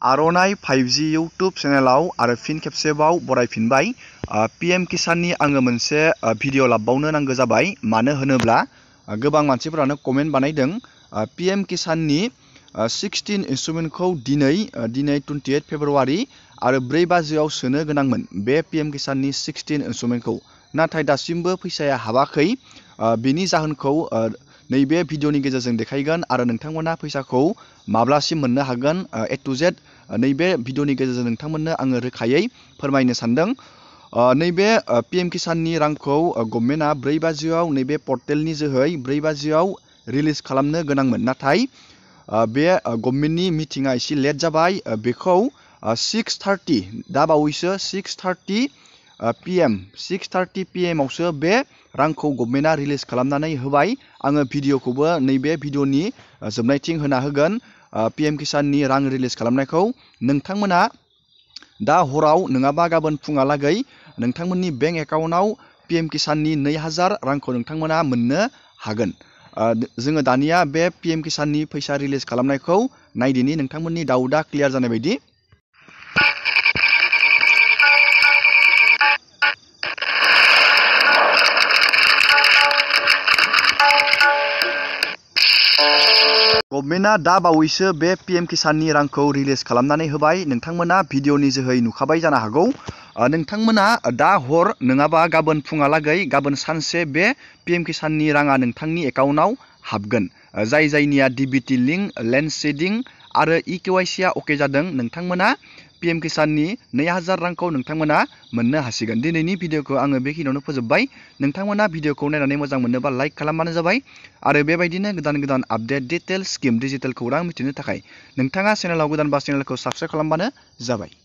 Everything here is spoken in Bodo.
आर'नाइ 5G इउटुब चेनेलाव आरो फिन खेबसेबाव बरायफिनबाय। PM किसाननि आङो मोनसे भिडिअ लाबावनो नांगौ जाबाय। मानो होनोब्ला गोबां मानसिफोरानो कमेन्ट बानायदों PM किसाननि 16 इन्स्ट्रुमेन्टखौ दिनै 28 फेब्रुवारि आरो 4 बाजियाव सोनो गोनांमोन बे PM किसाननि 16 इन्स्ट्रुमेन्टखौ, नाथाय दासिमबो फैसाया हाबाखै। बेनि जाहोनखौ नैबे भिडिअनि गेजेरजों देखायगोन आरो नोंथांमोना फैसाखौ माब्लासिम मोननो हागोन A to Z नैबे भिडिअनि गेजेरजों नोंथांमोननो आङो रोखायै फोरमायनो सानदों। नैबे PM किसाननि रांखौ गभर्नमेन्टआ 4 बाजियाव नैबे पर्टेलनि जोहै 4 बाजियाव रिलिज खालामनो गोनांमोन, नाथाय बे गभर्नमेन्टनि मिटिंआ एसे लेट जाबाय। बेखौ 6:30 दा बावैसो 6:30 PM आवसो बे रांखौ गभर्नमेन्टआ रिलिज खालामनानै होबाय। आङो भिडिअखौबो नैबे भिडिअनि जोबनायथिं होना होगोन। PM किसाननि रां रिलिज खालामनायखौ नोंथांमोना दा हराव नङाबा गाबोन फुङालागै नोंथांमोननि बेंक एकाउन्टआव PM किसाननि 2000 रांखौ नोंथांमोना मोननो हागोन। जोङो दानिया बे PM किसाननि फैसा रिलिज खालामनायखौ नायदिनि नोंथांमोननि डाउटआ क्लियार जानाय बायदि। गभर्नमेन्टआ दा बावैसो बे PM किसाननि रांखौ रिलिज खालामनानै होबाय। नोंथांमोना भिडिअनि जोहै नुखाबाय जानो हागौ। नोंथांमोना दा हर नङाबा गाबोन फुङालागै गाबोन सानसे बे PM किसाननि राङा नोंथांनि एकाउन्टआव हाबगोन। जायनिया DBT लिंक, लेन्ड शेडिं आरो EKYC आ अके जादों, नोंथांमोना PM किसाननि 2000 रांखौ नोंथांमोना मोननो हासिगोन। दिनैनि भिडिअखौ आङो बेखिनियावनो फोजोबबाय। नोंथांमोना भिडिअखौ नायनानै मोजां मोनोबा लाइक खालामबानो जाबाय आरो बेबायदिनो गोदान गोदान आपडेट, डिटेल, स्किम, डिजिटेल खौरां मिथिनो थाखाय नोंथाङा चेनेलाव गोदानबा चेनेलखौ साबस्क्राइब खालामबानो जाबाय।